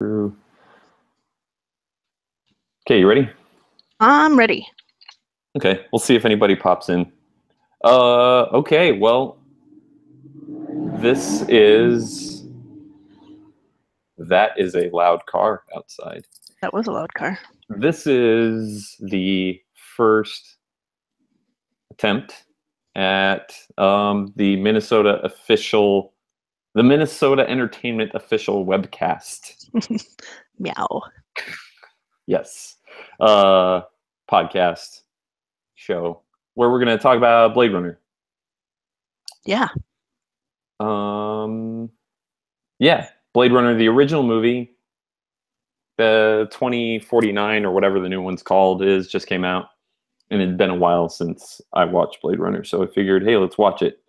Okay, you ready? I'm ready. Okay, we'll see if anybody pops in. Okay, well, this is that is a loud car outside. That was a loud car. This is the first attempt at the Minnesota Entertainment official webcast. Meow. Yes, podcast show where we're going to talk about Blade Runner. Yeah. Yeah, Blade Runner, the original movie, the 2049 or whatever the new one's called just came out, and it'd been a while since I watched Blade Runner, so I figured, hey, let's watch it.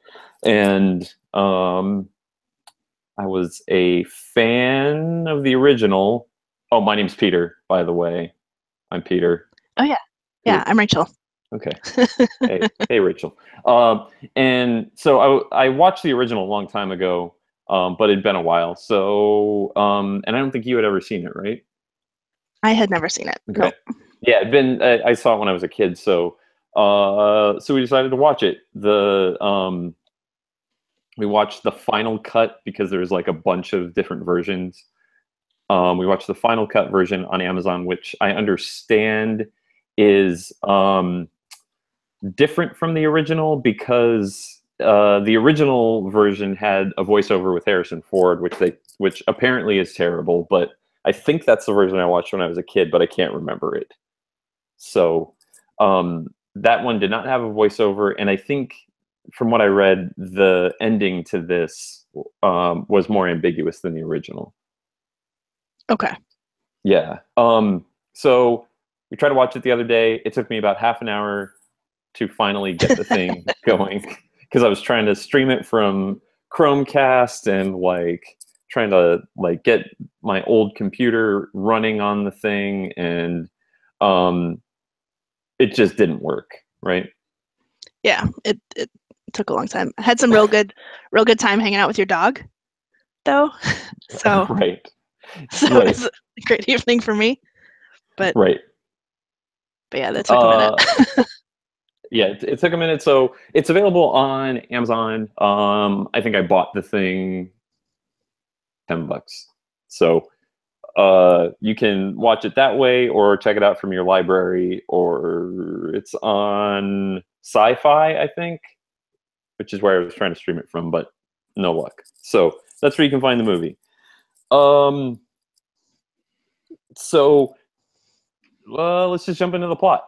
And I was a fan of the original. Oh, my name's Peter, by the way. I'm Peter. Oh yeah. Yeah, I'm Rachel. Okay. Hey, Rachel. And so I watched the original a long time ago, but it'd been a while. So, and I don't think you had ever seen it, right? I had never seen it. Okay. Nope. Yeah, I saw it when I was a kid, so we decided to watch it. We watched the final cut because there's like a bunch of different versions. We watched the final cut version on Amazon, which I understand is different from the original because the original version had a voiceover with Harrison Ford, which apparently is terrible. But I think that's the version I watched when I was a kid, but I can't remember it. So that one did not have a voiceover, and I think from what I read, the ending to this was more ambiguous than the original. Okay. Yeah. So we tried to watch it the other day. It took me about half an hour to finally get the thing going because I was trying to stream it from Chromecast and like trying to like get my old computer running on the thing, and it just didn't work, right? Yeah, it took a long time. I had some real good time hanging out with your dog, though. So Right. It was a great evening for me. But right. But yeah, that took a minute. Yeah, it took a minute. So it's available on Amazon. I think I bought the thing $10. So you can watch it that way or check it out from your library, or it's on Sci-Fi, I think, which is where I was trying to stream it from, but no luck. So that's where you can find the movie. So let's just jump into the plot,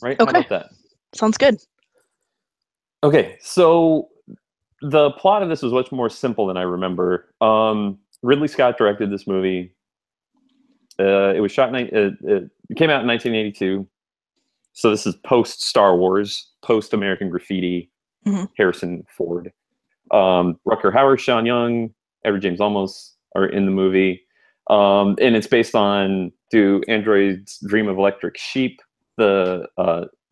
right? Okay. How about that? Sounds good. Okay, so the plot of this was much more simple than I remember. Ridley Scott directed this movie. It was shot. It came out in 1982. So this is post Star Wars, post American Graffiti. Mm-hmm. Harrison Ford, Rutger Hauer, Sean Young, Edward James Olmos are in the movie, and it's based on "Do Androids Dream of Electric Sheep," the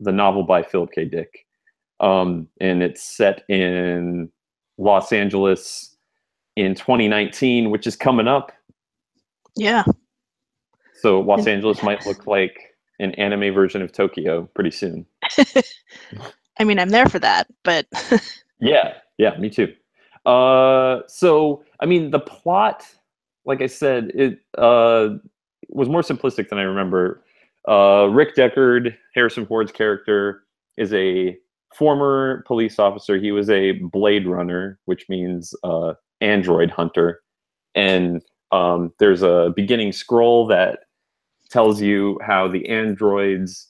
novel by Philip K. Dick. And it's set in Los Angeles in 2019, which is coming up. Yeah. So Los Angeles might look like an anime version of Tokyo pretty soon. I mean, I'm there for that, but yeah, me too. So I mean, the plot, like I said, it was more simplistic than I remember. Rick Deckard, Harrison Ford's character, is a former police officer. He was a Blade Runner, which means android hunter. And there's a beginning scroll that tells you how the androids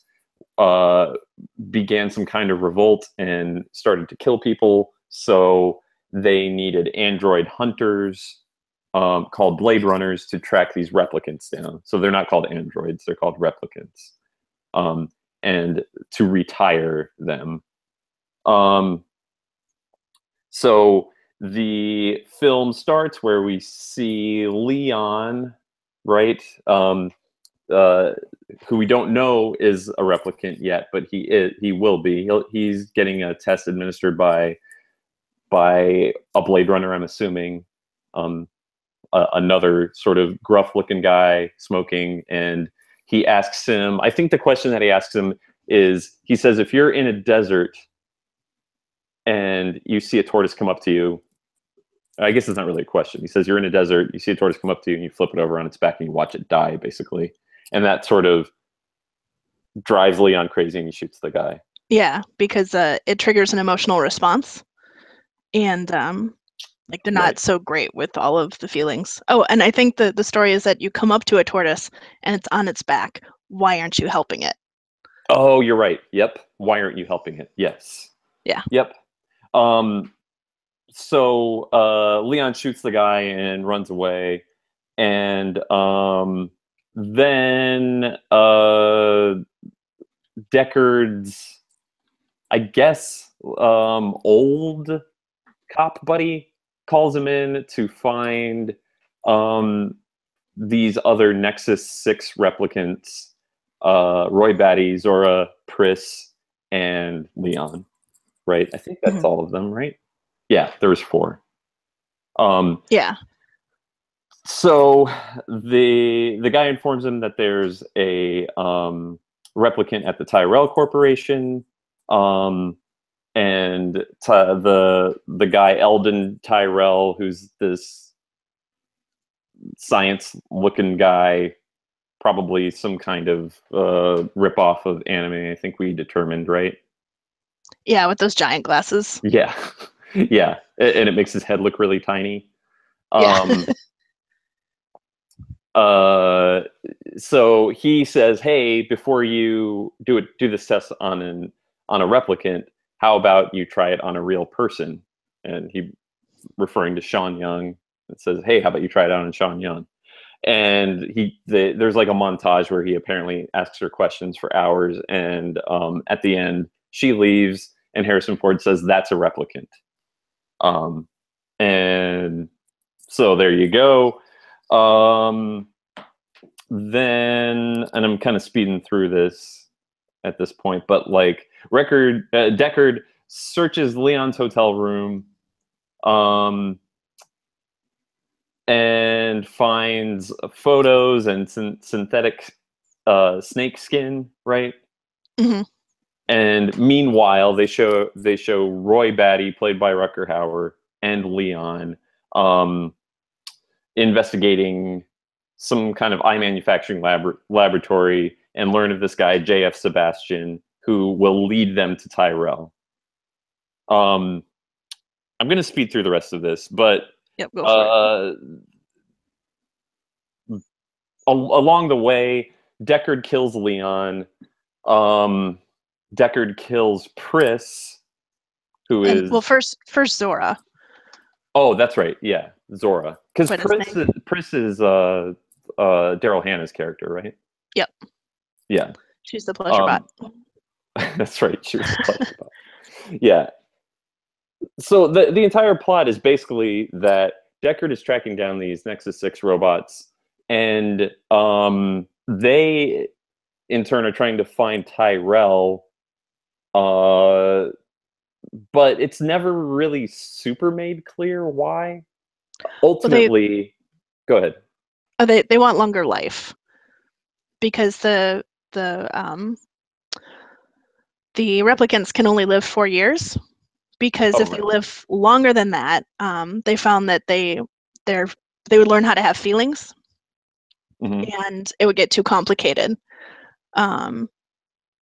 began some kind of revolt and started to kill people. So they needed android hunters called Blade Runners to track these replicants down. So they're not called androids, they're called replicants. And to retire them. So the film starts where we see Leon, right? Who we don't know is a replicant yet, but he will be. He's getting a test administered by a Blade Runner, I'm assuming. another sort of gruff-looking guy smoking, and he asks him. I think the question that he asks him is, he says, if you're in a desert and you see a tortoise come up to you, I guess it's not really a question. He says, you're in a desert, you see a tortoise come up to you, and you flip it over on its back and you watch it die, basically. And that sort of drives Leon crazy, and he shoots the guy. Yeah, because it triggers an emotional response, and like they're not so great with all of the feelings. Oh, and I think the story is that you come up to a tortoise and it's on its back. Why aren't you helping it? Oh, you're right. Yep. Why aren't you helping it? Yes. Yeah. Yep. So Leon shoots the guy and runs away, and then Deckard's, I guess, old cop buddy calls him in to find these other Nexus 6 replicants, Roy Batty, Zora, Pris, and Leon. Right? I think that's all of them, right? Yeah, there was 4. Yeah. So the guy informs him that there's a replicant at the Tyrell Corporation, and the guy Eldon Tyrell, who's this science-looking guy, probably some kind of rip-off of anime. I think we determined, right? Yeah, with those giant glasses. Yeah, yeah, and it makes his head look really tiny. Yeah. So he says, "Hey, before you do this test on a replicant, how about you try it on a real person?" And he, referring to Sean Young, it says, "Hey, how about you try it out on Sean Young?" And there's like a montage where he apparently asks her questions for hours, and at the end, she leaves, and Harrison Ford says, "That's a replicant." And so there you go. Then, and I'm kind of speeding through this at this point, but like Deckard searches Leon's hotel room, and finds photos and synthetic snake skin, right? Mm-hmm. And meanwhile, they show Roy Batty, played by Rutger Hauer, and Leon investigating some kind of eye manufacturing laboratory, and learn of this guy, J.F. Sebastian, who will lead them to Tyrell. I'm going to speed through the rest of this, but Yep, go for it. Along the way, Deckard kills Leon. Deckard kills Pris, who is... Well, first Zora. Oh, that's right. Yeah, Zora. Because Pris is Daryl Hannah's character, right? Yep. Yeah. She's the pleasure bot. That's right. She was the pleasure bot. Yeah. So the entire plot is basically that Deckard is tracking down these Nexus 6 robots, and they, in turn, are trying to find Tyrell, but it's never really super made clear why. Ultimately, go ahead. They want longer life, because the replicants can only live 4 years, because if they live longer than that, they found that they would learn how to have feelings, and it would get too complicated, and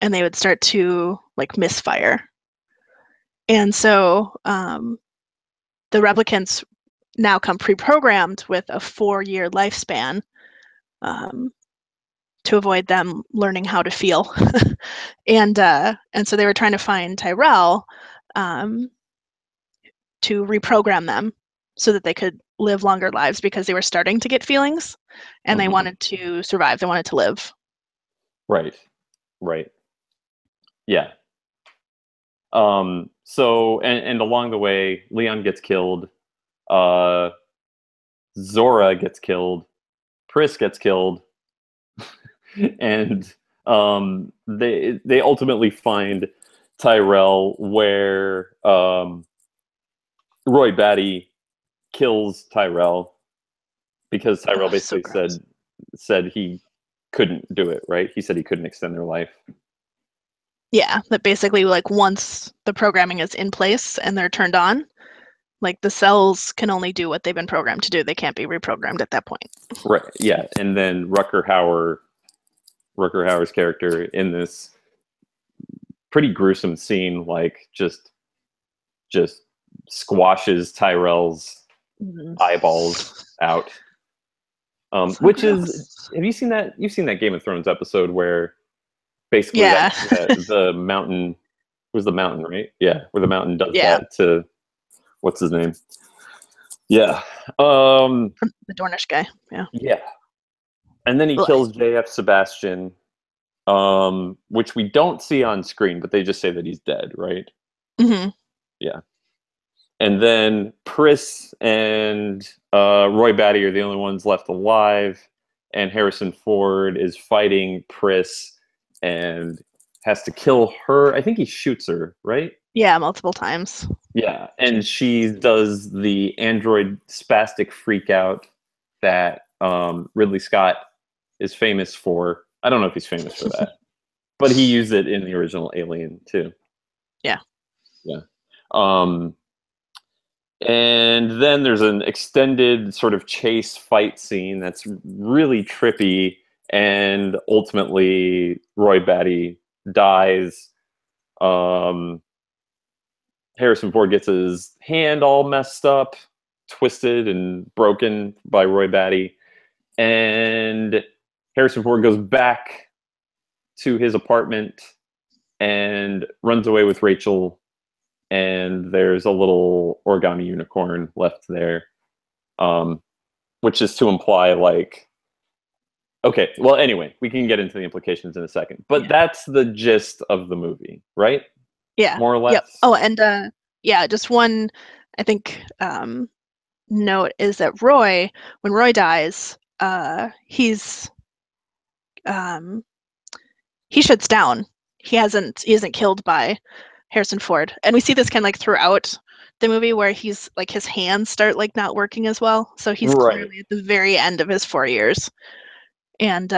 they would start to like misfire. And so the replicants now come pre-programmed with a 4-year lifespan, to avoid them learning how to feel. and so they were trying to find Tyrell to reprogram them so that they could live longer lives, because they were starting to get feelings, and they wanted to survive. They wanted to live. Right. Yeah. So, and along the way, Leon gets killed. Zora gets killed. Pris gets killed. And they ultimately find Tyrell, where Roy Batty kills Tyrell, because Tyrell So basically gross. said he couldn't do it, right? He said he couldn't extend their life. Yeah, that basically like once the programming is in place and they're turned on, like the cells can only do what they've been programmed to do. They can't be reprogrammed at that point. Right. Yeah. And then Rutger Hauer's character in this pretty gruesome scene, like just squashes Tyrell's eyeballs out. Which gross. Have you seen that? You've seen that Game of Thrones episode where basically the mountain was the mountain, right? Yeah, where the mountain does that to what's his name? Yeah, the Dornish guy. Yeah. Yeah, and then he kills J.F. Sebastian, which we don't see on screen, but they just say that he's dead, right? Mm-hmm. Yeah. And then Pris and Roy Batty are the only ones left alive, and Harrison Ford is fighting Pris and has to kill her. I think he shoots her, right? Yeah, multiple times. Yeah, and she does the android spastic freak out that Ridley Scott is famous for. I don't know if he's famous for that, but he used it in the original Alien too. Yeah. Yeah. And then there's an extended sort of chase fight scene that's really trippy, and ultimately Roy Batty dies. Harrison Ford gets his hand all messed up, twisted and broken by Roy Batty, and Harrison Ford goes back to his apartment and runs away with Rachel. And there's a little origami unicorn left there, which is to imply like, okay, well, anyway, we can get into the implications in a second, but that's the gist of the movie, right? Yeah, more or less. Yep. Oh, and just one, I think, note is that Roy, when Roy dies, he shuts down. He isn't killed by Harrison Ford, and we see this kind of like throughout the movie where he's like his hands start like not working as well, so he's clearly at the very end of his 4 years, and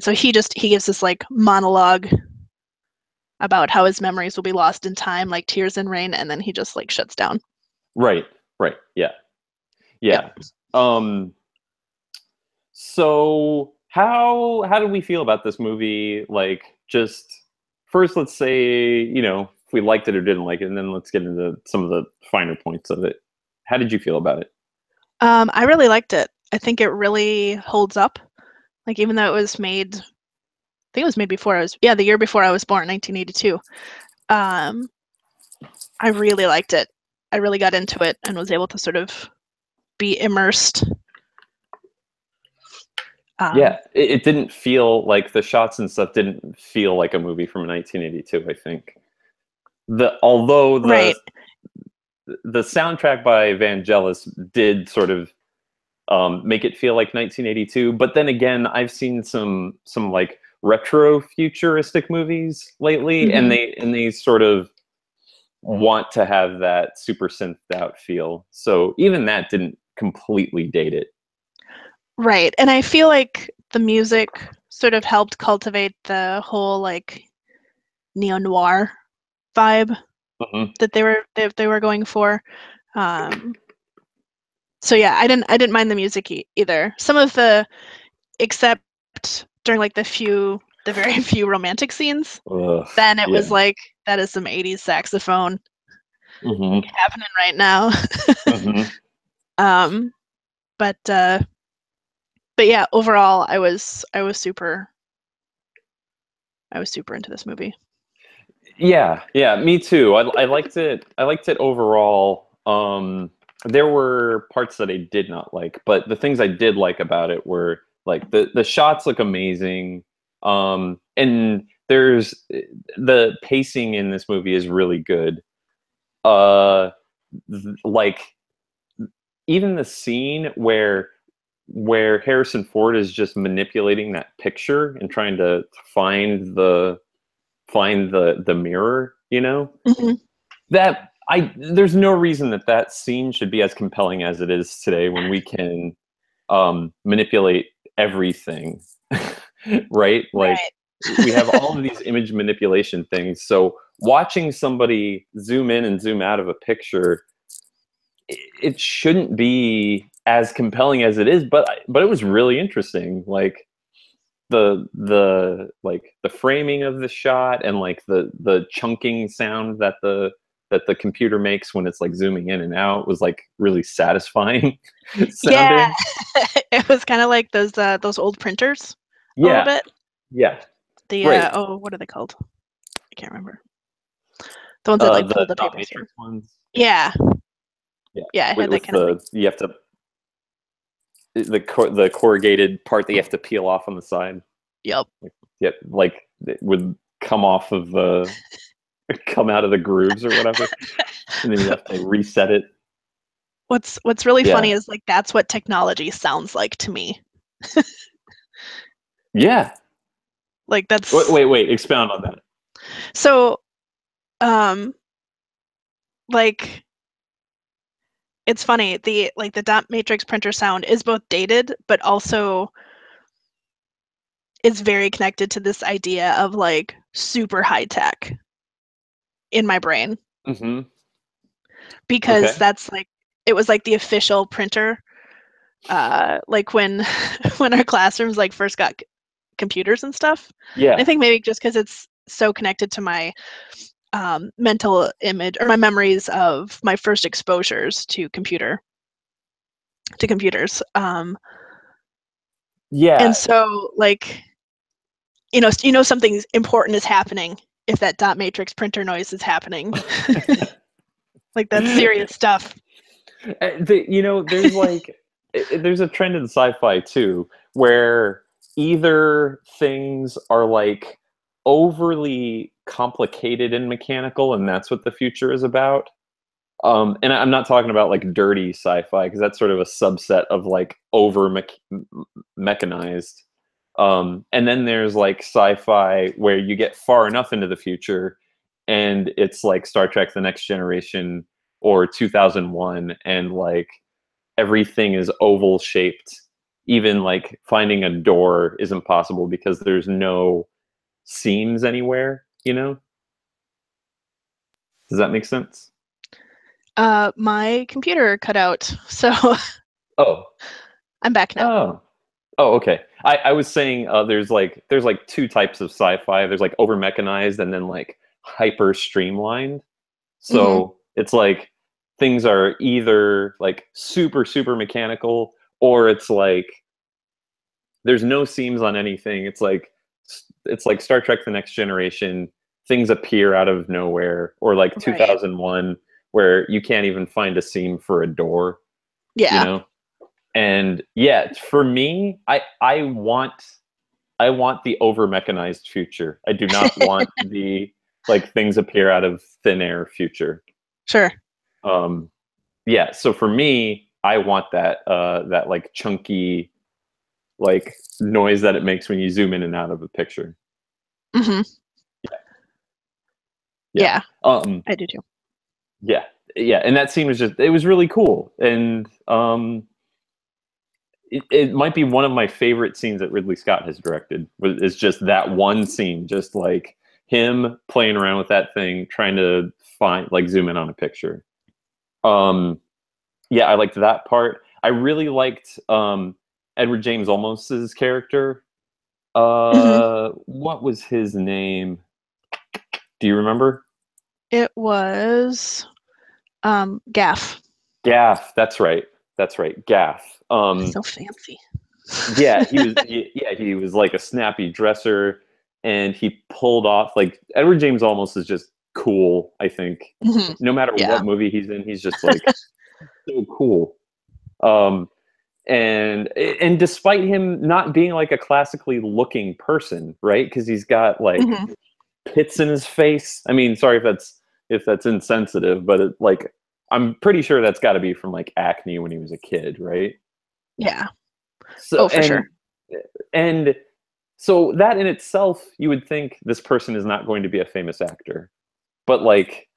so he gives this like monologue about how his memories will be lost in time, like tears in rain, and then he just like shuts down. Right. Yeah. So how do we feel about this movie? Like, just first, let's say, if we liked it or didn't like it, and then let's get into some of the finer points of it. How did you feel about it? I really liked it. I think it really holds up. Like, even though it was made, I think it was made before the year before I was born, 1982. I really liked it. I really got into it and was able to sort of be immersed. It didn't feel like the shots and stuff didn't feel like a movie from 1982, I think. Although the soundtrack by Vangelis did sort of make it feel like 1982, but then again, I've seen some like retro futuristic movies lately, and they sort of want to have that super synthed out feel. So even that didn't completely date it. Right. And I feel like the music sort of helped cultivate the whole like neo-noir vibe that they were going for. So yeah, I didn't mind the music either. Some of except during like the very few romantic scenes, then it was like, that is some 80s saxophone happening right now. But yeah, overall, I was super into this movie. Yeah, me too. I liked it. I liked it overall. There were parts that I did not like, but the things I did like about it were like the shots look amazing. And there's the pacing in this movie is really good. Like even the scene where Harrison Ford is just manipulating that picture and trying to find the mirror, that there's no reason that scene should be as compelling as it is today, when we can manipulate everything, right? Like Right. we have all of these image manipulation things. So watching somebody zoom in and zoom out of a picture, it shouldn't be as compelling as it is, but it was really interesting. Like the framing of the shot and like the chunking sound that the computer makes when it's like zooming in and out was like really satisfying Yeah. sounding. It was kind of like those old printers a little Yeah, bit. yeah, The right. oh, what are they called? I can't remember. The ones that like The pull the dot paper through. matrix ones. Yeah. Yeah, Yeah, it had that with kind of thing. the you have to the corrugated part that you have to peel off on the side. Yep. Yeah, like it would come off of the come out of the grooves or whatever, and then you have to reset it. What's really funny Yeah, is like that's what technology sounds like to me. yeah. Like Wait, that's wait. Expound on that. so um like it's funny, the dot matrix printer sound is both dated but also is very connected to this idea of like super high tech in my brain Mm-hmm. because Okay. that's like it was like the official printer like when when our classrooms like first got computers and stuff. And I Yeah. think maybe just because it's so connected to my mental image or my memories of my first exposures to computers. And Yeah. so like you know something important is happening if that dot matrix printer noise is happening. Like that's serious stuff. You know, there's like there's a trend in sci-fi too where either things are like overly complicated and mechanical, and that's what the future is about. And I'm not talking about like dirty sci-fi because that's sort of a subset of like over mechanized. And then there's like sci-fi where you get far enough into the future, and it's like Star Trek: The Next Generation or 2001, and like everything is oval shaped. Even like finding a door is impossible because there's no seams anywhere. You know? Does that make sense? My computer cut out, so Oh, I'm back now. oh, oh. Okay. I was saying there's like two types of sci-fi. There's like over mechanized and then like hyper streamlined. Hmm. So it's like things are either like super mechanical, or it's like there's no seams on anything. It's like Star Trek: The Next Generation. Things appear out of nowhere, or like Right. 2001, where you can't even find a seam for a door. You Yeah. know. And yeah, for me, I want the over mechanized future. I do not want the like things appear out of thin air future. Sure. Um, yeah, so for me, I want that like chunky like noise that it makes when you zoom in and out of a picture. Hmm. Yeah. Yeah, Um, I do too. yeah. Yeah, and that scene was just it was really cool. And it might be one of my favorite scenes that Ridley Scott has directed. Is just that one scene, just like him playing around with that thing, trying to find like zoom in on a picture. Um, yeah, I liked that part. I really liked Edward James Olmos's character. Hmm. What was his name? Do you remember? It was Gaff. Gaff. That's right. That's right. Gaff. So fancy. Yeah, he was like a snappy dresser, and he pulled off like Edward James Olmos is just cool. I think Hmm. no matter Yeah. what movie he's in, he's just like so cool. Um, and despite him not being like a classically looking person, right? Because he's got like Hmm. pits in his face. I mean, sorry if that's insensitive, but like I'm pretty sure that's got to be from like acne when he was a kid, right? Yeah. So Oh, for sure. and so that in itself, you would think this person is not going to be a famous actor, but like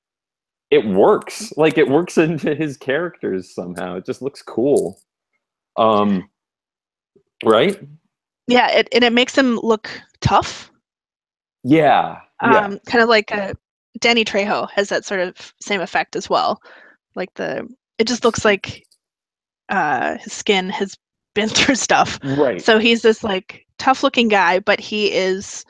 it works. Like it works into his characters somehow. It just looks cool. Um, Right? Yeah, and it makes him look tough. Yeah. Yeah. Kind of like Danny Trejo has that sort of same effect as well. Like it just looks like his skin has been through stuff. Right. So he's this like tough looking guy, but his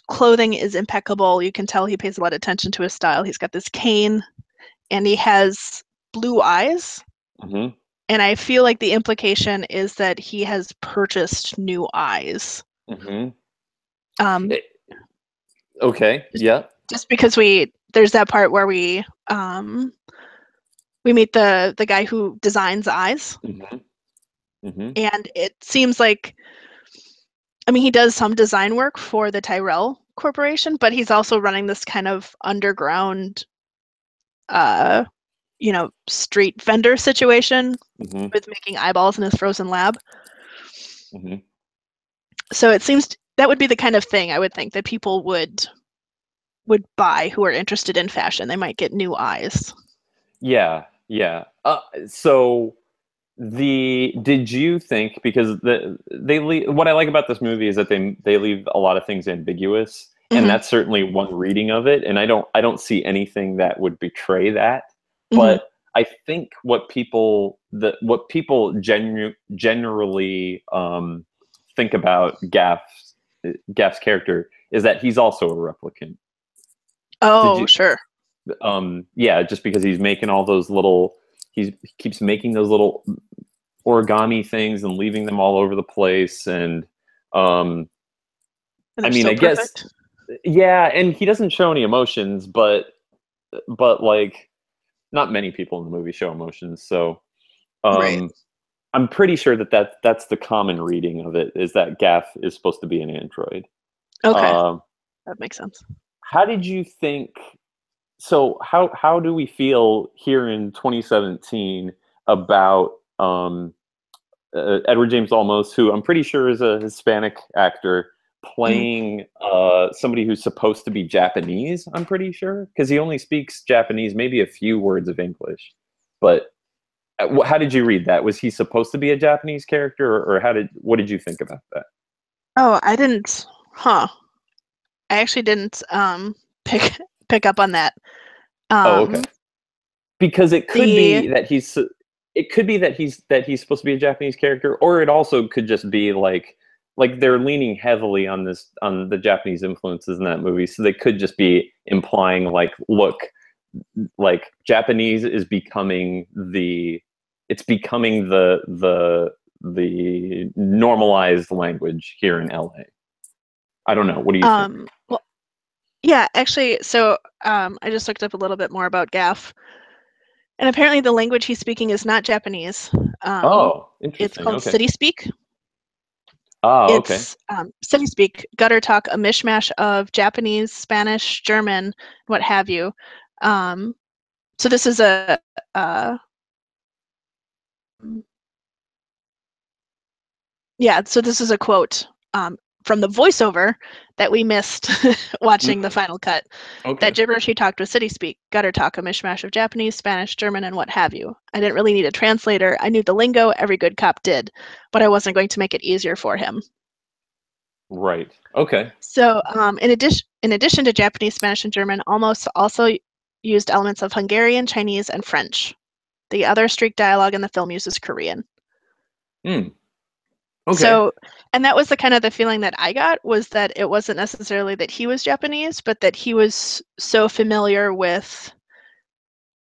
clothing is impeccable. You can tell he pays a lot of attention to his style. He's got this cane and he has blue eyes. Mm-hmm. And I feel like the implication is that he has purchased new eyes. Mm-hmm. Um, Okay. Yeah. just because there's that part where we meet the guy who designs eyes. Mm-hmm. Mm-hmm. And it seems like, I mean, he does some design work for the Tyrell Corporation, but he's also running this kind of underground, street vendor situation Mm-hmm. with making eyeballs in his frozen lab. Mm-hmm. So it seems that would be the kind of thing I would think that people would buy who are interested in fashion. They might get new eyes. Yeah. Yeah. So did you think, because what I like about this movie is that they leave a lot of things ambiguous, Mm-hmm. and that's certainly one reading of it, and I don't see anything that would betray that. Mm-hmm. But I think what people generally think about Gaff's character is that he's also a replicant. Oh, sure. Yeah, just because he's making all those he keeps making those little origami things and leaving them all over the place, and I mean, so I perfect. guess, yeah, and he doesn't show any emotions, but like, not many people in the movie show emotions, so right. I'm pretty sure that's the common reading of it, is that Gaff is supposed to be an android. Okay, that makes sense. How did you think? So how do we feel here in 2017 about Edward James Olmos, who I'm pretty sure is a Hispanic actor, playing somebody who's supposed to be Japanese? I'm pretty sure, because he only speaks Japanese, maybe a few words of English. But how did you read that? Was he supposed to be a Japanese character, or what did you think about that? Oh, I didn't. I actually didn't pick up on that. Okay. Because it could be that he's supposed to be a Japanese character, or it also could just be like they're leaning heavily on the Japanese influences in that movie, so they could just be implying like, look, like Japanese is becoming the normalized language here in LA. I don't know. What do you think? Well, yeah, actually, so I just looked up a little bit more about Gaff, and apparently the language he's speaking is not Japanese. Interesting. It's called Okay. City Speak. Okay. It's City Speak, gutter talk, a mishmash of Japanese, Spanish, German, what have you. So this is a so this is a quote from the voiceover that we missed watching the final cut. Okay. That gibberish he talked was City Speak, gutter talk, a mishmash of Japanese, Spanish, German, and what have you. I didn't really need a translator. I knew the lingo, every good cop did, but I wasn't going to make it easier for him. Right. Okay. So in addition to Japanese, Spanish, and German, Olmos also used elements of Hungarian, Chinese, and French. The other streak dialogue in the film uses Korean. Okay. So, and that was the feeling that I got, was that it wasn't necessarily that he was Japanese, but that he was so familiar with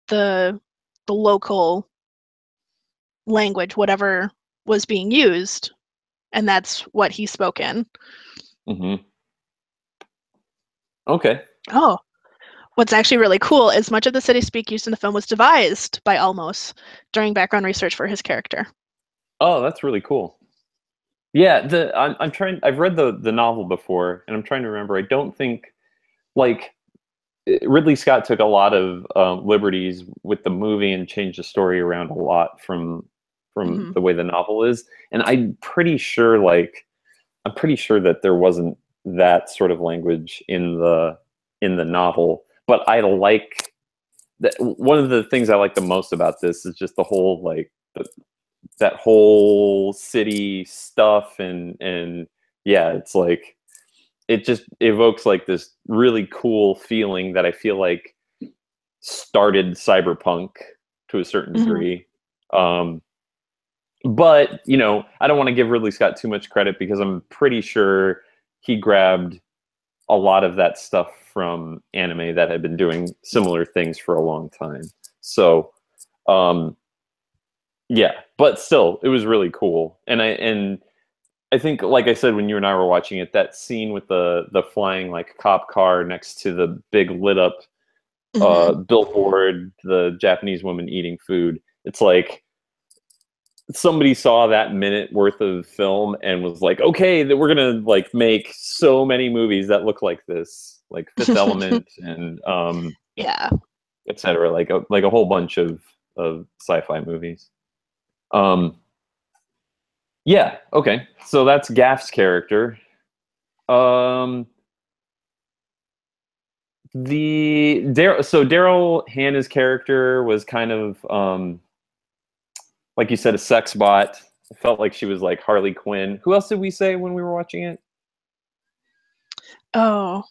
the local language, whatever was being used, and that's what he spoke in. Mm-hmm. Okay. Oh, what's actually really cool is much of the City Speak used in the film was devised by Olmos during background research for his character. Oh, that's really cool. Yeah, I'm trying. I've read the novel before, and I'm trying to remember. I don't think, like, Ridley Scott took a lot of liberties with the movie and changed the story around a lot from Mm-hmm. the way the novel is. And I'm pretty sure that there wasn't that sort of language in the novel. But I like that. One of the things I like the most about this is just the whole, like, that whole city stuff, and yeah, it's like it just evokes like this really cool feeling that I feel like started cyberpunk to a certain Mm-hmm. degree. But I don't want to give Ridley Scott too much credit because I'm pretty sure he grabbed a lot of that stuff from anime that had been doing similar things for a long time. So, um, yeah, but still, it was really cool. And I think, like I said, when you and I were watching it, that scene with the flying like cop car next to the big lit up Mm-hmm. billboard, the Japanese woman eating food. It's like somebody saw that minute worth of film and was like, okay, that we're gonna like make so many movies that look like this, like Fifth Element and Yeah. etc. Like a whole bunch of sci-fi movies. Um, yeah, okay, so that's Gaff's character. Um, so Daryl Hannah's character was kind of like you said, a sex bot. It felt like she was like Harley Quinn. Who else did we say when we were watching it? Oh,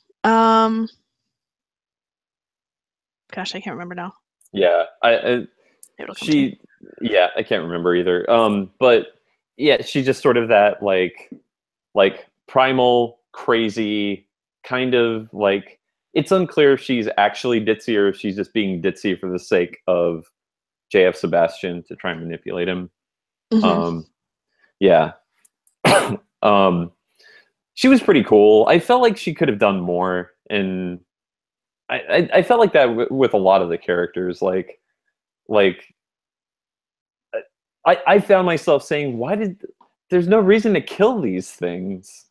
gosh, I can't remember now. Yeah, It'll come to me. she, yeah, I can't remember either. But yeah, she's just sort of that like primal, crazy kind of like. It's unclear if she's actually ditzy or if she's just being ditzy for the sake of JF Sebastian to try and manipulate him. Mm-hmm. Um, yeah. um, she was pretty cool. I felt like she could have done more, and I felt like that with a lot of the characters. Like I found myself saying, why did there's no reason to kill these things?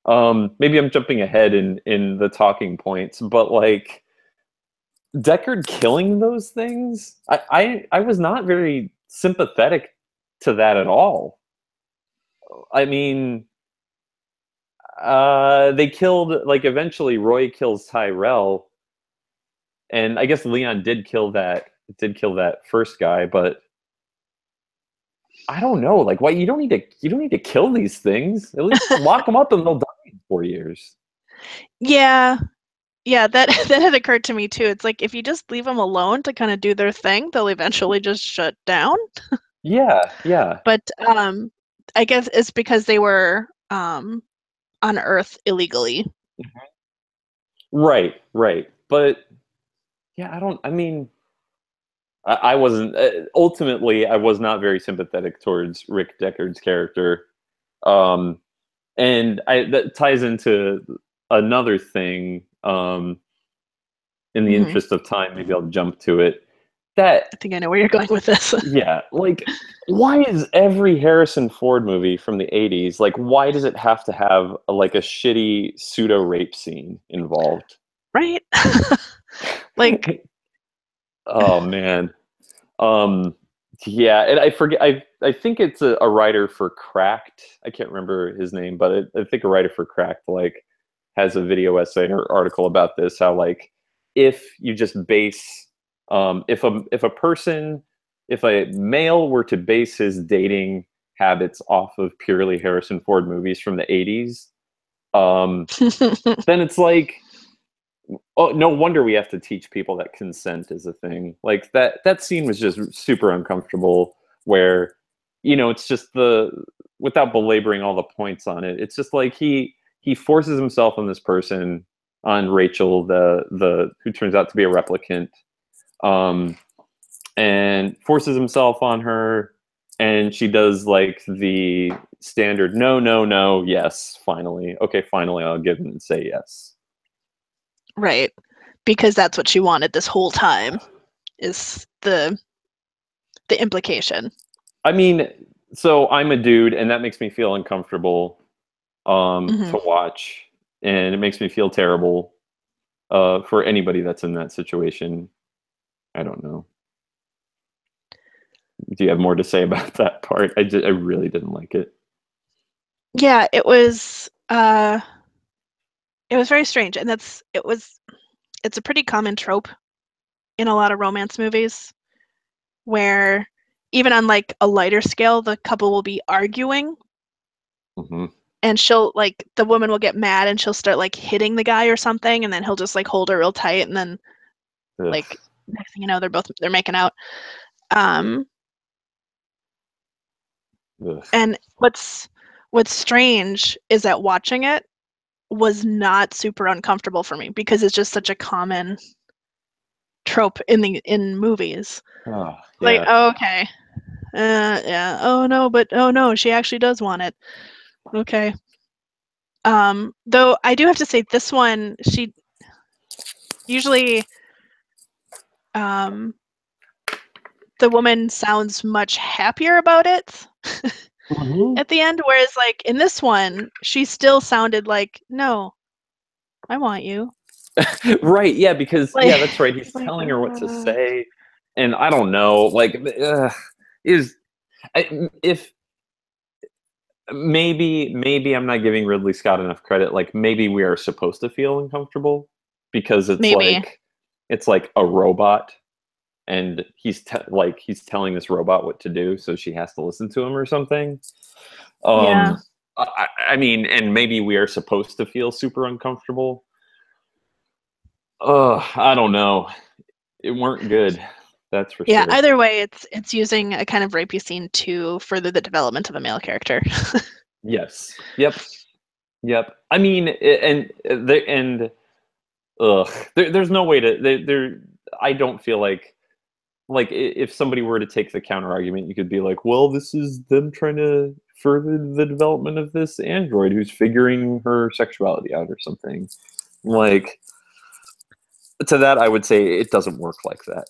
Maybe I'm jumping ahead in the talking points, but like Deckard killing those things, I was not very sympathetic to that at all. I mean, they killed like eventually Roy kills Tyrell, and I guess Leon did kill that first guy, but I don't know. Like, why you don't need to kill these things. At least lock them up and they'll die in 4 years. Yeah, yeah, that that had occurred to me too. It's like if you just leave them alone to kind of do their thing, they'll eventually just shut down. Yeah, yeah. But I guess it's because they were on Earth illegally. Right, right. But yeah, I mean, I wasn't ultimately. I was not very sympathetic towards Rick Deckard's character, um, and that ties into another thing. In the Hmm. interest of time, maybe I'll jump to it. That I think I know where you're going with this. Yeah, like why is every Harrison Ford movie from the 80s like why does it have to have like a shitty pseudo rape scene involved? Right? Like, Oh man. Um yeah, and I forget I think it's a writer for Cracked. I can't remember his name, but I think a writer for Cracked like has a video essay or article about this how like if you just base if a male were to base his dating habits off of purely Harrison Ford movies from the 80s, then it's like, oh, no wonder we have to teach people that consent is a thing. Like that scene was just super uncomfortable where it's just without belaboring all the points on it, it's just like he forces himself on this person, on Rachel, the who turns out to be a replicant, um, and forces himself on her, and she does like the standard no, no, no, yes, finally, okay, finally I'll give in and say yes. right. Because that's what she wanted this whole time, is the implication. I mean, so I'm a dude, and that makes me feel uncomfortable Hmm. to watch, and it makes me feel terrible for anybody that's in that situation. I don't know. Do you have more to say about that part? I really didn't like it. Yeah, it was very strange, and it's a pretty common trope in a lot of romance movies where even on like a lighter scale, the couple will be arguing. Mm-hmm. And she'll like the woman will get mad and she'll start like hitting the guy or something, and then he'll just like hold her real tight, and then like next thing you know they're making out. And what's strange is that watching it was not super uncomfortable for me because it's just such a common trope in movies. Oh, yeah. Like, oh, okay. Yeah. Oh no, she actually does want it. Okay. Though I do have to say this one, she usually the woman sounds much happier about it at the end, whereas like in this one, she still sounded like, no, I want you. Right, yeah, because yeah, that's right. He's telling her what to say, and I don't know, like, if maybe I'm not giving Ridley Scott enough credit. Like, maybe we are supposed to feel uncomfortable because it's like a robot, and he's telling this robot what to do, so she has to listen to him or something. Yeah. I mean, and maybe we are supposed to feel super uncomfortable. I don't know. It weren't good. That's for sure. Yeah, either way, it's using a kind of rapey scene to further the development of a male character. Yes. Yep. I mean, there's no way to I don't feel like if somebody were to take the counter argument, you could be like, well, this is them trying to further the development of this android who's figuring her sexuality out or something. Like, to that, I would say it doesn't work like that.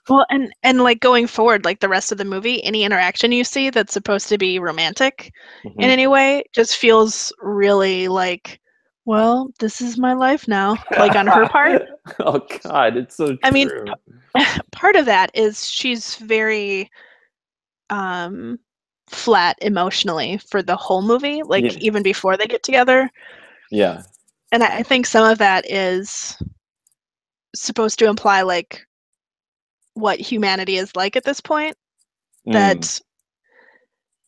Well, and like going forward, like the rest of the movie, any interaction you see that's supposed to be romantic in any way just feels really like, well, this is my life now, like on her part. Oh God, it's so true. I mean, part of that is she's very flat emotionally for the whole movie, like even before they get together. Yeah. And I think some of that is supposed to imply like what humanity is like at this point, that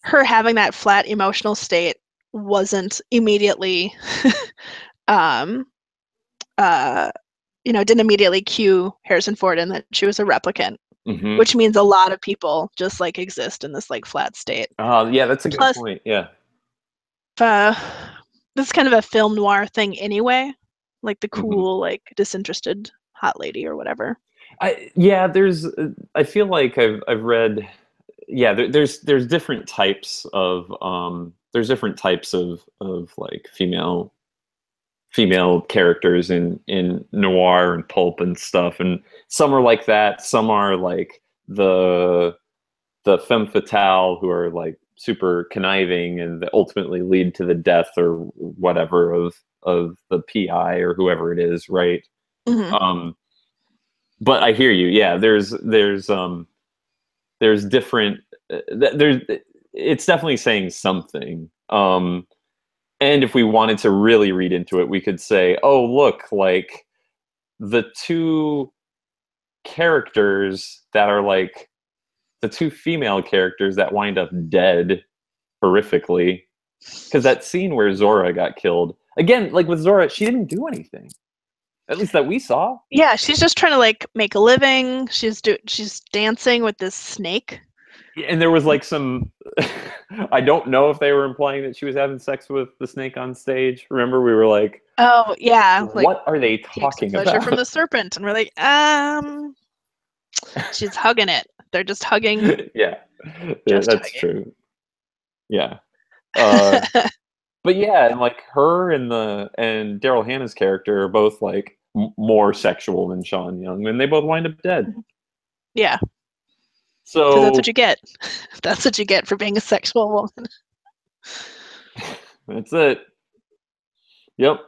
her having that flat emotional state wasn't immediately didn't immediately cue Harrison Ford in that she was a replicant, which means a lot of people just like exist in this like flat state. Yeah, that's a good point. Yeah. This is kind of a film noir thing anyway, like the cool like disinterested hot lady or whatever. I feel like I've read, there's different types of like female characters in noir and pulp and stuff, and some are like that, some are like the femme fatale who are like super conniving and that ultimately lead to the death or whatever of the PI or whoever it is, right? But I hear you. Yeah, there's different. It's definitely saying something. And if we wanted to really read into it, we could say, "Oh, look, like the two characters that are like the two female characters that wind up dead horrifically." Because that scene where Zora got killed again, like with Zora, she didn't do anything. At least that we saw. Yeah, she's just trying to like make a living. She's dancing with this snake. And there was like some I don't know if they were implying that she was having sex with the snake on stage. Remember, we were like, oh yeah, like, what are they talking about? Pleasure from the serpent, and we're like, she's hugging it. They're just hugging. Yeah, that's hugging. True. Yeah. But yeah, and like her and Daryl Hannah's character are both like more sexual than Sean Young, and they both wind up dead. Yeah. So that's what you get. That's what you get for being a sexual woman. That's it. Yep.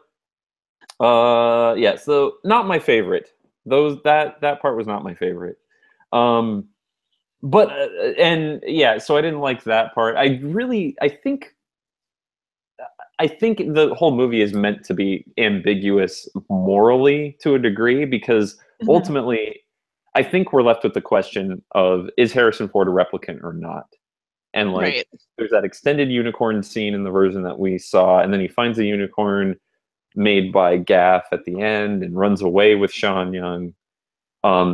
Yeah. So not my favorite. That part was not my favorite. But and yeah, so I didn't like that part. I think the whole movie is meant to be ambiguous morally to a degree, because ultimately, I think we're left with the question of, is Harrison Ford a replicant or not? And like, Right. there's that extended unicorn scene in the version that we saw, and then he finds a unicorn made by Gaff at the end and runs away with Sean Young.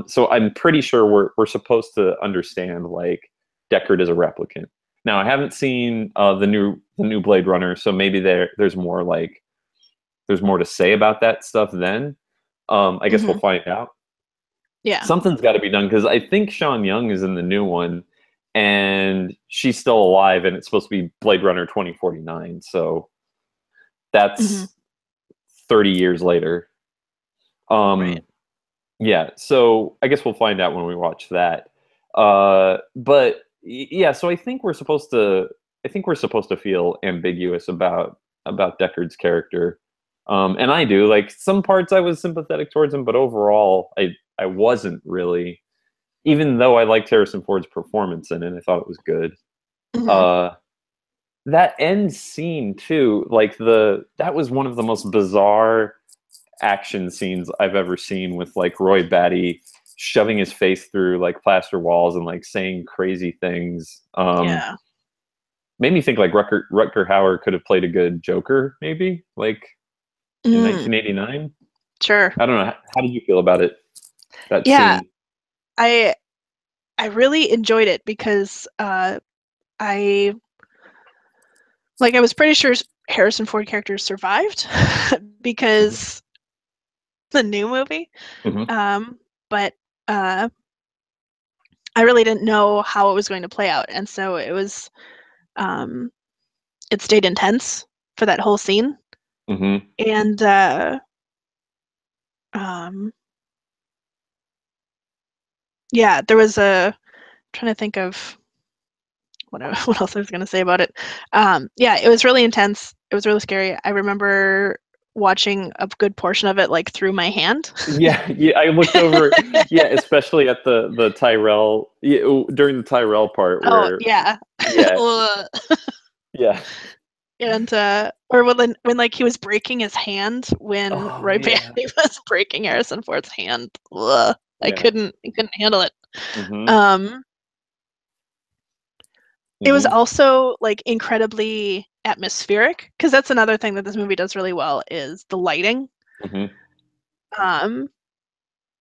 So I'm pretty sure we're supposed to understand like Deckard is a replicant. Now I haven't seen the new Blade Runner, so maybe there's more to say about that stuff then. I guess we'll find out. Yeah. Something's got to be done because I think Sean Young is in the new one, and she's still alive, and it's supposed to be Blade Runner 2049. So that's 30 years later. Right. Yeah, so I guess we'll find out when we watch that. But yeah, so I think we're supposed to feel ambiguous about Deckard's character. And I do. Like, some parts I was sympathetic towards him, but overall I wasn't really, even though I liked Harrison Ford's performance in it. I thought it was good. That end scene too, like that was one of the most bizarre action scenes I've ever seen, with like Roy Batty shoving his face through like plaster walls and like saying crazy things. Yeah. Made me think like Rutger Hauer could have played a good Joker, maybe, like in 1989. Sure. I don't know. How did you feel about it? That Yeah, scene? I really enjoyed it because I was pretty sure Harrison Ford character survived because the new movie. But I really didn't know how it was going to play out, and so it was it stayed intense for that whole scene. And yeah, there was trying to think of what else I was going to say about it. Yeah, it was really intense. It was really scary. I remember watching a good portion of it like through my hand. Yeah, I looked over. Yeah, especially at the Tyrell, during the Tyrell part where. Oh yeah. Yeah. And or when like he was breaking his hand when Roy Batty was breaking Harrison Ford's hand. I couldn't handle it. It was also like incredibly atmospheric, because that's another thing that this movie does really well, is the lighting.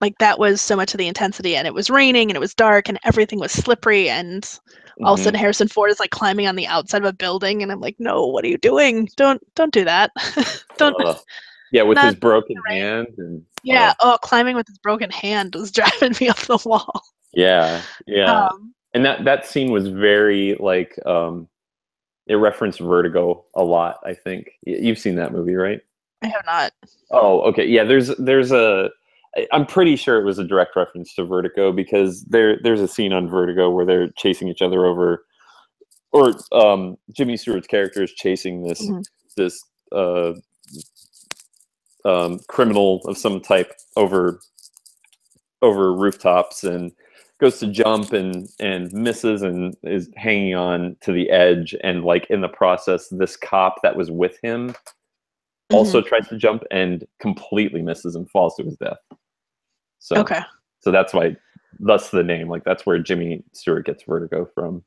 Like, that was so much of the intensity, and it was raining and it was dark and everything was slippery, and all of a sudden Harrison Ford is like climbing on the outside of a building, and I'm like, no, what are you doing? Don't do that. Don't. Yeah, with his broken hand. And climbing with his broken hand was driving me up the wall. Yeah. And that scene was very like, it referenced Vertigo a lot, I think. You've seen that movie, right? I have not. Oh, okay. Yeah, I'm pretty sure it was a direct reference to Vertigo, because there's a scene on Vertigo where they're chasing each other over, or Jimmy Stewart's character is chasing this criminal of some type over rooftops, and goes to jump and misses and is hanging on to the edge, and like in the process, this cop that was with him also tries to jump and completely misses and falls to his death. So that's why, thus the name. Like, that's where Jimmy Stewart gets Vertigo from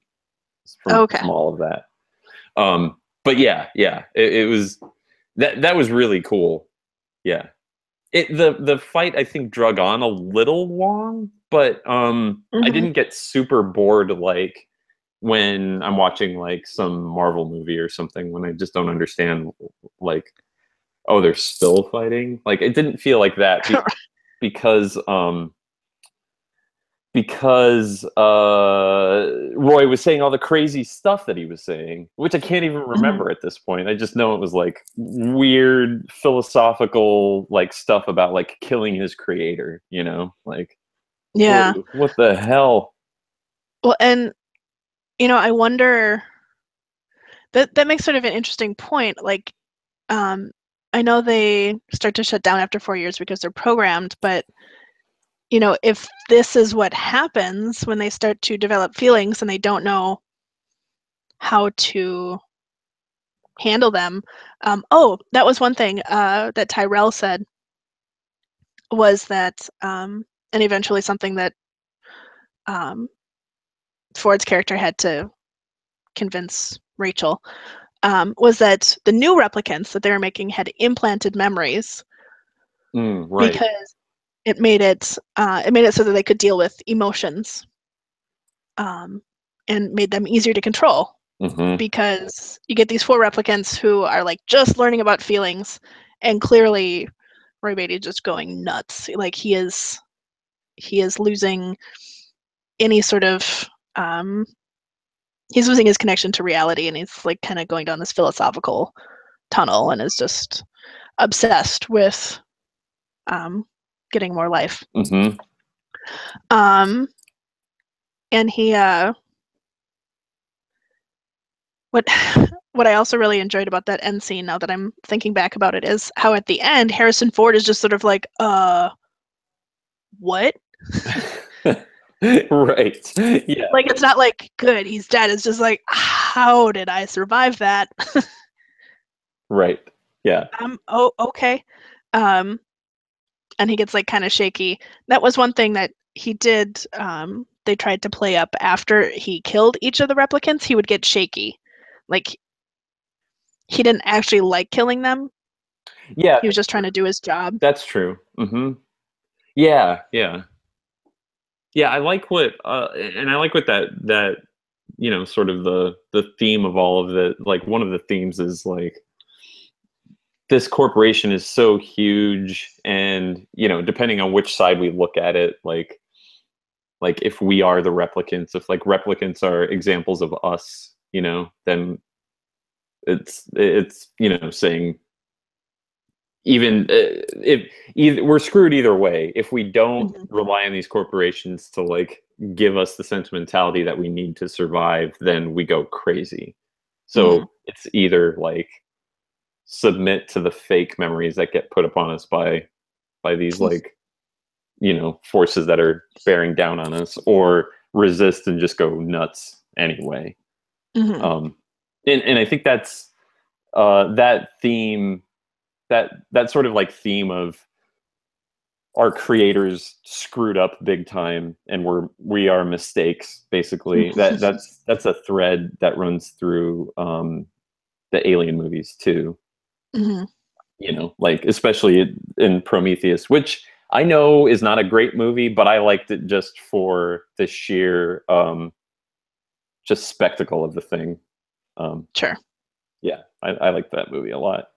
all of that. But yeah, it was that was really cool. Yeah. The fight, I think, drug on a little long, but I didn't get super bored like when I'm watching like some Marvel movie or something, when I just don't understand, like, oh, they're still fighting. Like, it didn't feel like that because Roy was saying all the crazy stuff that he was saying, which I can't even remember at this point. I just know it was like weird philosophical like stuff about like killing his creator, like, what the hell? Well, and I wonder, that makes sort of an interesting point. Like, I know they start to shut down after 4 years because they're programmed, but if this is what happens when they start to develop feelings and they don't know how to handle them. That was one thing that Tyrell said, was that, and eventually something that Ford's character had to convince Rachel was that the new replicants that they were making had implanted memories Right. because it made it so that they could deal with emotions and made them easier to control. Because you get these 4 replicants who are like just learning about feelings, and clearly Roy Batty just going nuts. Like he is losing any sort of he's losing his connection to reality, and he's like kind of going down this philosophical tunnel and is just obsessed with getting more life. And he what I also really enjoyed about that end scene, now that I'm thinking back about it, is how at the end Harrison Ford is just sort of like, what? Right. Yeah. Like, it's not like, good, he's dead. It's just like, how did I survive that? Right. Yeah. Oh, okay. And he gets like kind of shaky. That was one thing that he did. They tried to play up after he killed each of the replicants. He would get shaky. Like, he didn't actually like killing them. Yeah. He was just trying to do his job. That's true. Yeah. Yeah. Yeah. I like what, and I like what that, sort of the theme of all of it. Like, one of the themes is like, this corporation is so huge, and depending on which side we look at it, like if we are the replicants, if like replicants are examples of us, then it's saying, even if we're screwed either way, if we don't rely on these corporations to like give us the sentimentality that we need to survive, then we go crazy. So it's either like submit to the fake memories that get put upon us by these like forces that are bearing down on us, or resist and just go nuts anyway. And I think that's that theme, that sort of like theme of our creators screwed up big time and we are mistakes, basically. That's a thread that runs through the Alien movies too. Like especially in Prometheus, which I know is not a great movie, but I liked it just for the sheer just spectacle of the thing. Sure. Yeah, I liked that movie a lot.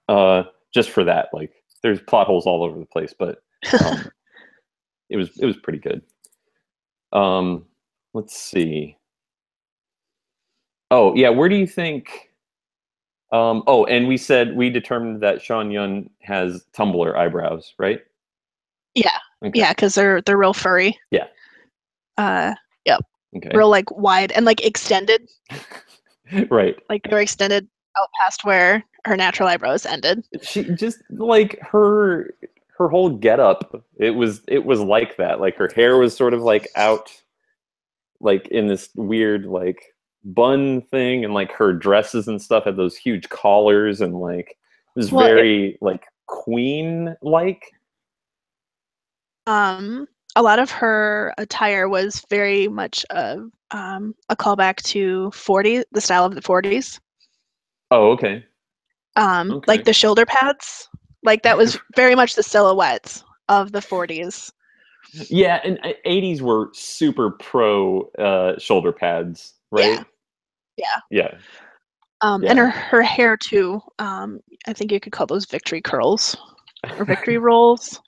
Just for that, like there's plot holes all over the place, but it was pretty good. Let's see. Oh yeah, where do you think? And we determined that Sean Yun has Tumblr eyebrows, right? Yeah. Okay. Yeah, because they're real furry. Yeah. Yep. Okay. Real like wide and like extended. Right. Like they're extended out past where her natural eyebrows ended. She just like her whole getup. It was like that. Like her hair was sort of like out, like in this weird like bun thing, and like her dresses and stuff had those huge collars, and like it was very like queen like. A lot of her attire was very much a callback to the style of the 40s. Oh, okay. Okay. Like the shoulder pads, like that was very much the silhouette of the 40s. Yeah, and 80s were super pro shoulder pads, right? Yeah. And her hair too. I think you could call those victory curls or victory rolls.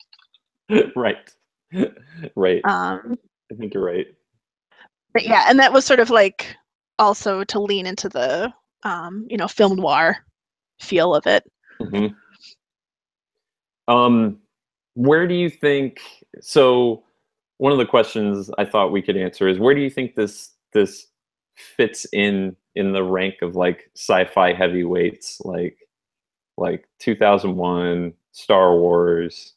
Right. Right. I think you're right. But yeah, and that was sort of like also to lean into the film noir feel of it. Where do you think, so one of the questions I thought we could answer is, where do you think this fits in the rank of like sci-fi heavyweights, like 2001, Star Wars?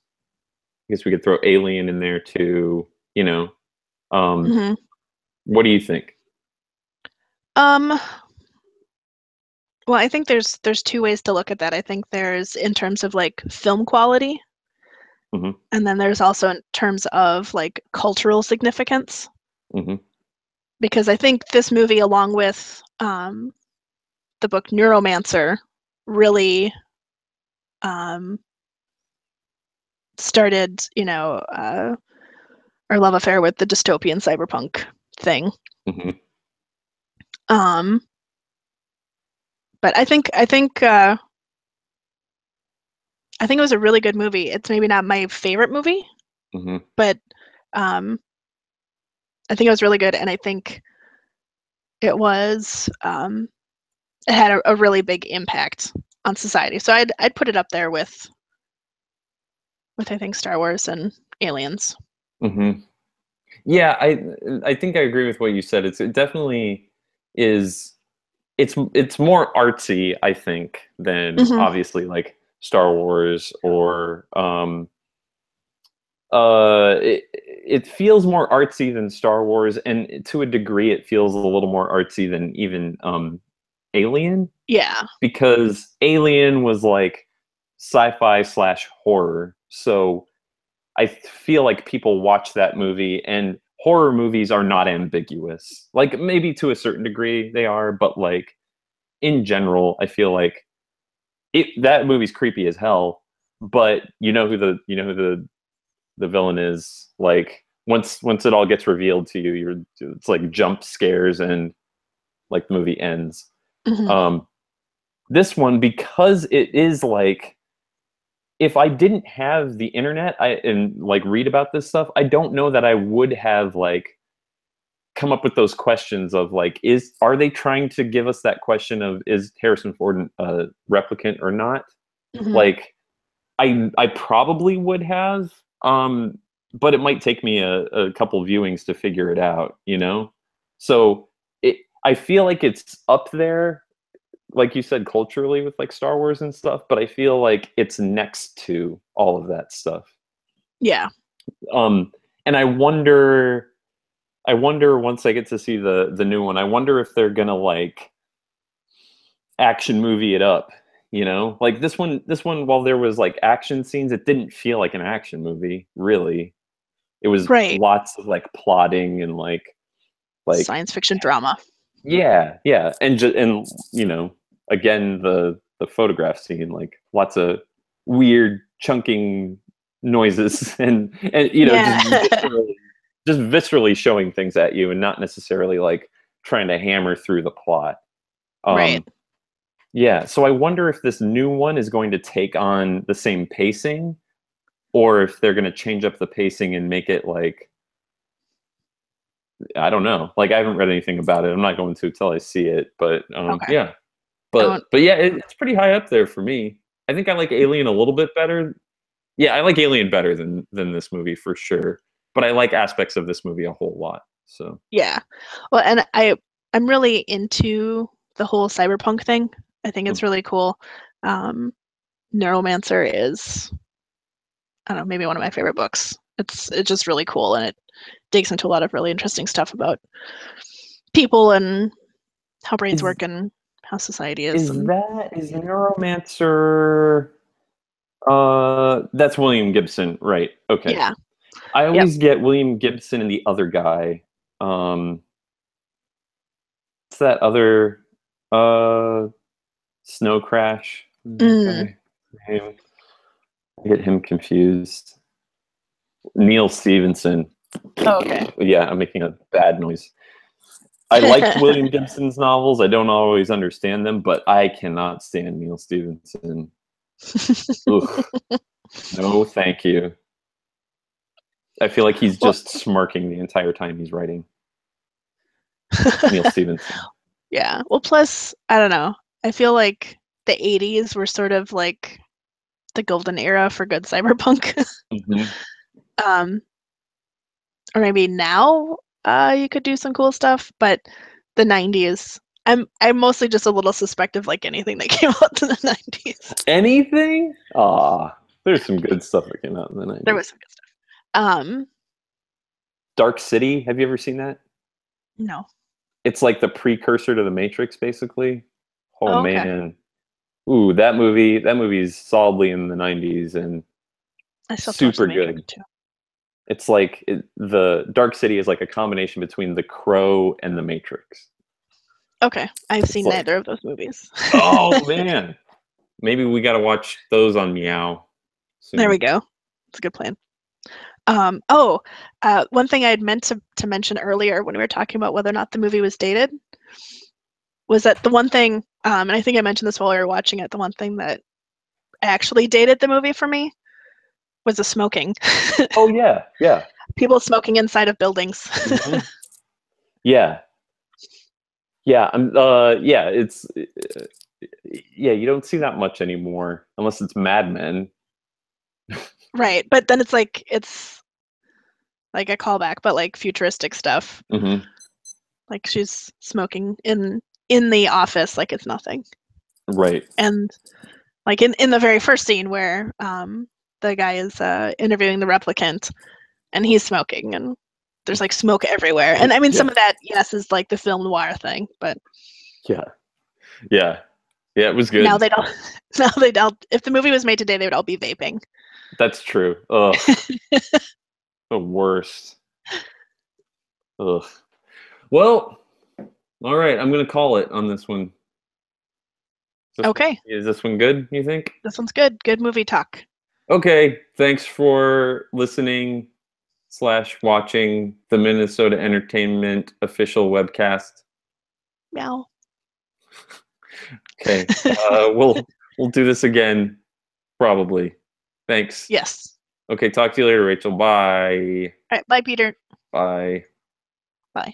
I guess we could throw Alien in there too, What do you think? Well, I think there's 2 ways to look at that. I think there's in terms of like film quality, and then there's also in terms of like cultural significance. because I think this movie, along with the book Neuromancer, really started, our love affair with the dystopian cyberpunk thing. Mm-hmm. But I think it was a really good movie. It's maybe not my favorite movie, Mm-hmm. but I think it was really good, and I think it was it had a really big impact on society. So I'd put it up there with I think Star Wars and Aliens. Mm-hmm. Yeah, I think I agree with what you said. It definitely is. It's more artsy, I think, than obviously like Star Wars or it feels more artsy than Star Wars, and to a degree, it feels a little more artsy than even Alien. Yeah. Because Alien was like sci-fi slash horror, so I feel like people watch that movie, and horror movies are not ambiguous. Like maybe to a certain degree they are, but like in general, I feel like that movie's creepy as hell. But you know who the villain is. Like once it all gets revealed to you, it's like jump scares and like the movie ends. This one, because it is like, if I didn't have the internet and like read about this stuff, I don't know that I would have like come up with those questions of like, are they trying to give us that question of, is Harrison Ford a replicant or not? Like I probably would have, but it might take me a couple viewings to figure it out, you know? So I feel like it's up there, like you said, culturally with like Star Wars and stuff, but I feel like it's next to all of that stuff. Yeah. And I wonder once I get to see the new one, I wonder if they're gonna like action movie it up, you know? Like this one, while there was like action scenes, it didn't feel like an action movie, really. It was lots of like plotting and like science fiction drama. Yeah, yeah. And you know, again, the photograph scene, like lots of weird chunking noises and you know, just viscerally showing things at you and not necessarily like trying to hammer through the plot. Right. Yeah, so I wonder if this new one is going to take on the same pacing, or if they're going to change up the pacing and make it like, I don't know. Like I haven't read anything about it. I'm not going to until I see it. But yeah, but yeah, it's pretty high up there for me. I think I like Alien a little bit better. Yeah, I like Alien better than this movie for sure. But I like aspects of this movie a whole lot. So yeah, well, and I'm really into the whole cyberpunk thing. I think it's really cool. Neuromancer is, I don't know, maybe one of my favorite books. It's just really cool, and it digs into a lot of really interesting stuff about people and how brains work and how society is. Is Neuromancer? That's William Gibson, right? Okay. Yeah. I always get William Gibson and the other guy. What's that other Snow Crash guy name? I get him confused. Neil Stevenson. Oh, okay. Yeah, I'm making a bad noise. I like William Gibson's novels. I don't always understand them, but I cannot stand Neil Stevenson. No, thank you. I feel like he's just smirking the entire time he's writing. Neil Stevenson. Yeah. Well, plus, I don't know. I feel like the 80s were sort of like the golden era for good cyberpunk. Or maybe now you could do some cool stuff, but the 90s, I'm mostly just a little suspect like anything that came out in the 90s. Anything? There's some good stuff that came out in the 90s. There was some good stuff. Dark City, have you ever seen that? No. It's like the precursor to The Matrix, basically. Okay. Man. Ooh, that movie's solidly in the 90s and super good. It's like the Dark City is like a combination between The Crow and The Matrix. Okay, I've It's seen like, neither of those movies. oh man, maybe we got to watch those on Meow soon. There we go. It's a good plan. One thing I had meant to mention earlier when we were talking about whether or not the movie was dated was that the one thing, and I think I mentioned this while we were watching it, the one thing that actually dated the movie for me was the smoking. Oh yeah, yeah. People smoking inside of buildings. Mm-hmm. Yeah, yeah. Yeah. It's yeah. You don't see that much anymore unless it's Mad Men. Right, but then it's like a callback, but like futuristic stuff. Mm-hmm. Like she's smoking in the office like it's nothing. Right. And like in the very first scene where the guy is interviewing the replicant and he's smoking and there's like smoke everywhere. And I mean, some of that, yes, is like the film noir thing, but yeah, it was good. Now they don't. If the movie was made today, they would all be vaping. That's true. Ugh, the worst. Ugh. Well, all right. I'm gonna call it on this one. Okay. Is this one good, you think? This one's good. Good movie talk. Okay. Thanks for listening / watching the Minnesota Entertainment official webcast. Meow. Okay. We'll do this again, probably. Thanks. Yes. Okay. Talk to you later, Rachel. Bye. All right. Bye, Peter. Bye. Bye.